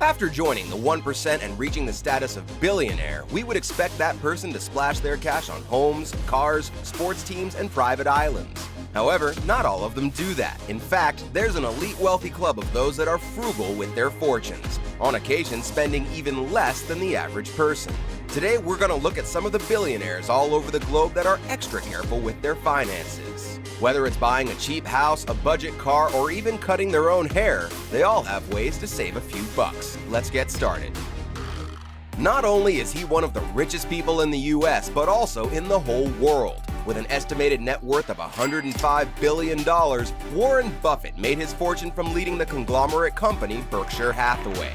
After joining the 1% and reaching the status of billionaire, we would expect that person to splash their cash on homes, cars, sports teams, and private islands. However, not all of them do that. In fact, there's an elite wealthy club of those that are frugal with their fortunes, on occasion spending even less than the average person. Today, we're going to look at some of the billionaires all over the globe that are extra careful with their finances. Whether it's buying a cheap house, a budget car, or even cutting their own hair, they all have ways to save a few bucks. Let's get started. Not only is he one of the richest people in the US, but also in the whole world. With an estimated net worth of $105 billion, Warren Buffett made his fortune from leading the conglomerate company Berkshire Hathaway.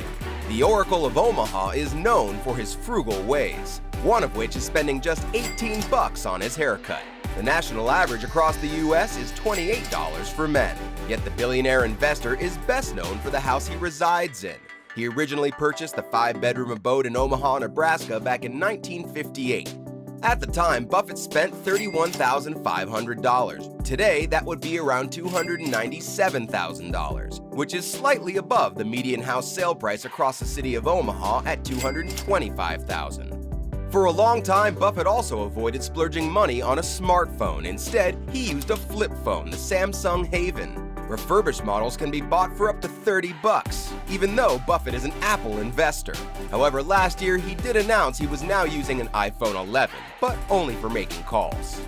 The Oracle of Omaha is known for his frugal ways, one of which is spending just $18 on his haircut. The national average across the US is $28 for men, yet the billionaire investor is best known for the house he resides in. He originally purchased the 5-bedroom abode in Omaha, Nebraska back in 1958. At the time, Buffett spent $31,500. Today, that would be around $297,000, which is slightly above the median house sale price across the city of Omaha at $225,000. For a long time, Buffett also avoided splurging money on a smartphone. Instead, he used a flip phone, the Samsung Haven. Refurbished models can be bought for up to $30, even though Buffett is an Apple investor. However, last year he did announce he was now using an iPhone 11, but only for making calls.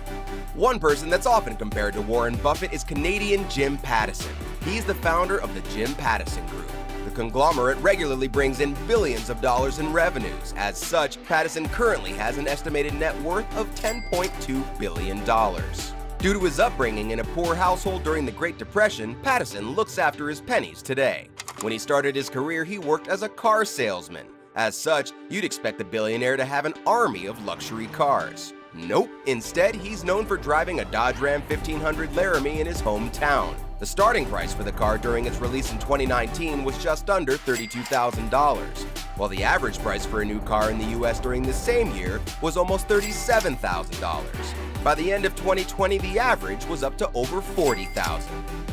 One person that's often compared to Warren Buffett is Canadian Jim Pattison. He's the founder of the Jim Pattison Group. The conglomerate regularly brings in billions of dollars in revenues. As such, Pattison currently has an estimated net worth of $10.2 billion. Due to his upbringing in a poor household during the Great Depression, Pattison looks after his pennies today. When he started his career, he worked as a car salesman. As such, you'd expect the billionaire to have an army of luxury cars. Nope. Instead, he's known for driving a Dodge Ram 1500 Laramie in his hometown. The starting price for the car during its release in 2019 was just under $32,000, while the average price for a new car in the US during the same year was almost $37,000. By the end of 2020, the average was up to over $40,000.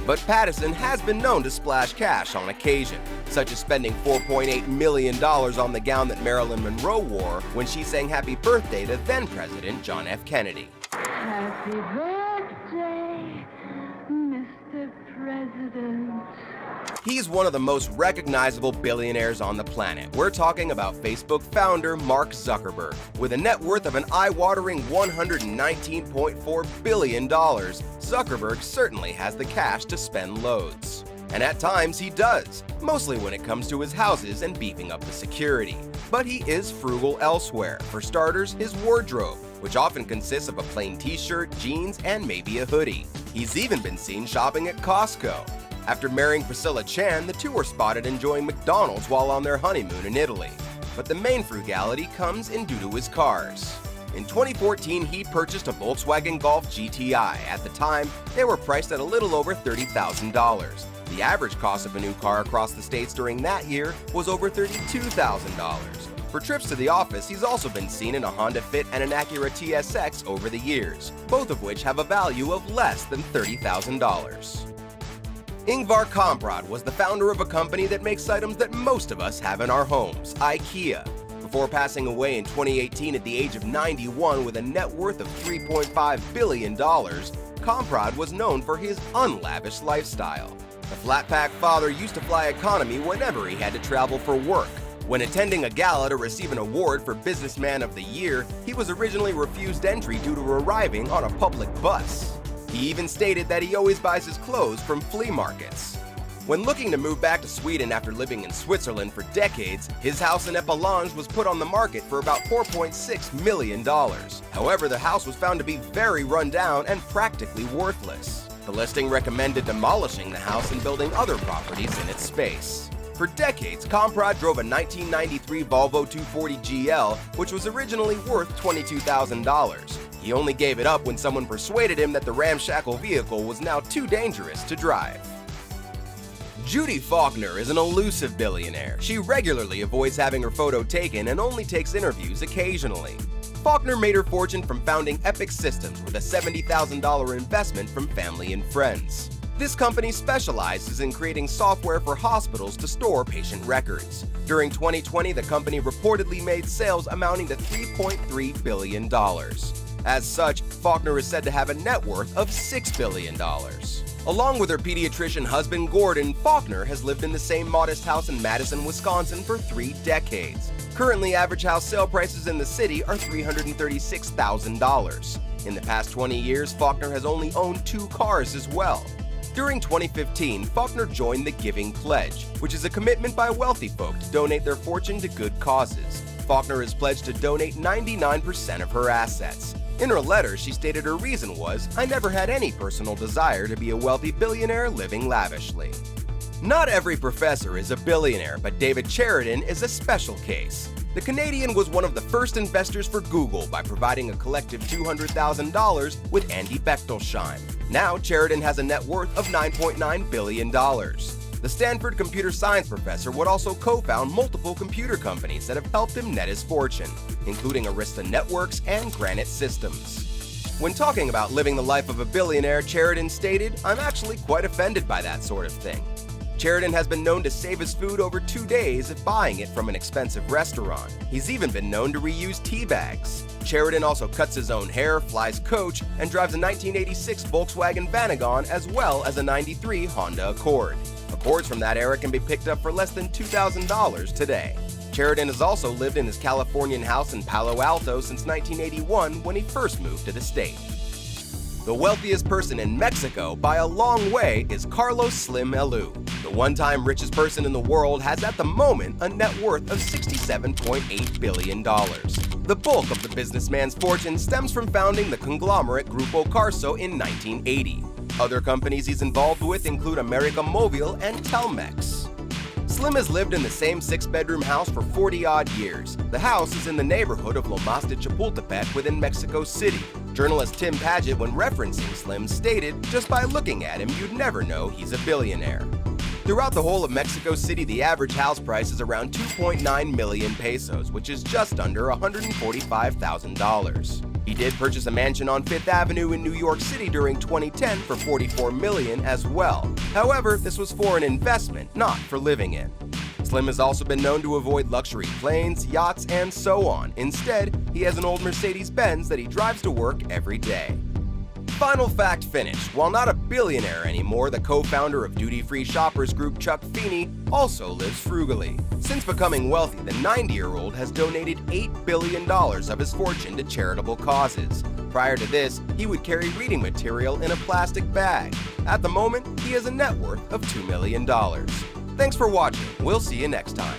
But Pattison has been known to splash cash on occasion, such as spending $4.8 million on the gown that Marilyn Monroe wore when she sang Happy Birthday to then-President John F. Kennedy. Happy birthday, Mr. President. He's one of the most recognizable billionaires on the planet. We're talking about Facebook founder Mark Zuckerberg. With a net worth of an eye-watering $119.4 billion, Zuckerberg certainly has the cash to spend loads. And at times he does, mostly when it comes to his houses and beefing up the security. But he is frugal elsewhere. For starters, his wardrobe, which often consists of a plain t-shirt, jeans, and maybe a hoodie. He's even been seen shopping at Costco. After marrying Priscilla Chan, the two were spotted enjoying McDonald's while on their honeymoon in Italy. But the main frugality comes in due to his cars. In 2014, he purchased a Volkswagen Golf GTI. At the time, they were priced at a little over $30,000. The average cost of a new car across the states during that year was over $32,000. For trips to the office, he's also been seen in a Honda Fit and an Acura TSX over the years, both of which have a value of less than $30,000. Ingvar Kamprad was the founder of a company that makes items that most of us have in our homes, IKEA. Before passing away in 2018 at the age of 91 with a net worth of $3.5 billion, Kamprad was known for his unlavish lifestyle. The flat-pack father used to fly economy whenever he had to travel for work. When attending a gala to receive an award for Businessman of the Year, he was originally refused entry due to arriving on a public bus. He even stated that he always buys his clothes from flea markets. When looking to move back to Sweden after living in Switzerland for decades, his house in Epalange was put on the market for about $4.6 million. However, the house was found to be very run down and practically worthless. The listing recommended demolishing the house and building other properties in its space. For decades, Kamprad drove a 1993 Volvo 240 GL, which was originally worth $22,000. He only gave it up when someone persuaded him that the ramshackle vehicle was now too dangerous to drive. Judy Faulkner is an elusive billionaire. She regularly avoids having her photo taken and only takes interviews occasionally. Faulkner made her fortune from founding Epic Systems with a $70,000 investment from family and friends. This company specializes in creating software for hospitals to store patient records. During 2020, the company reportedly made sales amounting to $3.3 billion. As such, Faulkner is said to have a net worth of $6 billion. Along with her pediatrician husband Gordon, Faulkner has lived in the same modest house in Madison, Wisconsin for 3 decades. Currently, average house sale prices in the city are $336,000. In the past 20 years, Faulkner has only owned 2 cars as well. During 2015, Faulkner joined the Giving Pledge, which is a commitment by wealthy folk to donate their fortune to good causes. Faulkner has pledged to donate 99% of her assets. In her letter, she stated her reason was, "I never had any personal desire to be a wealthy billionaire living lavishly." Not every professor is a billionaire, but David Sheridan is a special case. The Canadian was one of the first investors for Google by providing a collective $200,000 with Andy Bechtolsheim. Now, Sheridan has a net worth of $9.9 billion. The Stanford computer science professor would also co-found multiple computer companies that have helped him net his fortune, including Arista Networks and Granite Systems. When talking about living the life of a billionaire, Sheridan stated, "I'm actually quite offended by that sort of thing." Sheridan has been known to save his food over 2 days if buying it from an expensive restaurant. He's even been known to reuse tea bags. Sheridan also cuts his own hair, flies coach, and drives a 1986 Volkswagen Vanagon as well as a 93 Honda Accord. Accords from that era can be picked up for less than $2,000 today. Sheridan has also lived in his Californian house in Palo Alto since 1981 when he first moved to the state. The wealthiest person in Mexico by a long way is Carlos Slim Elu. The one-time richest person in the world has at the moment a net worth of $67.8 billion. The bulk of the businessman's fortune stems from founding the conglomerate Grupo Carso in 1980. Other companies he's involved with include America Móvil and Telmex. Slim has lived in the same 6-bedroom house for 40-odd years. The house is in the neighborhood of Lomas de Chapultepec within Mexico City. Journalist Tim Paget, when referencing Slim, stated, "Just by looking at him, you'd never know he's a billionaire." Throughout the whole of Mexico City, the average house price is around 2.9 million pesos, which is just under $145,000. He did purchase a mansion on 5th Avenue in New York City during 2010 for $44 million as well. However, this was for an investment, not for living in. Slim has also been known to avoid luxury planes, yachts, and so on. Instead, he has an old Mercedes-Benz that he drives to work every day. Final fact finished. While not a billionaire anymore, the co-founder of duty-free shoppers group Chuck Feeney also lives frugally. Since becoming wealthy, the 90-year-old has donated $8 billion of his fortune to charitable causes. Prior to this, he would carry reading material in a plastic bag. At the moment, he has a net worth of $2 million. Thanks for watching. We'll see you next time.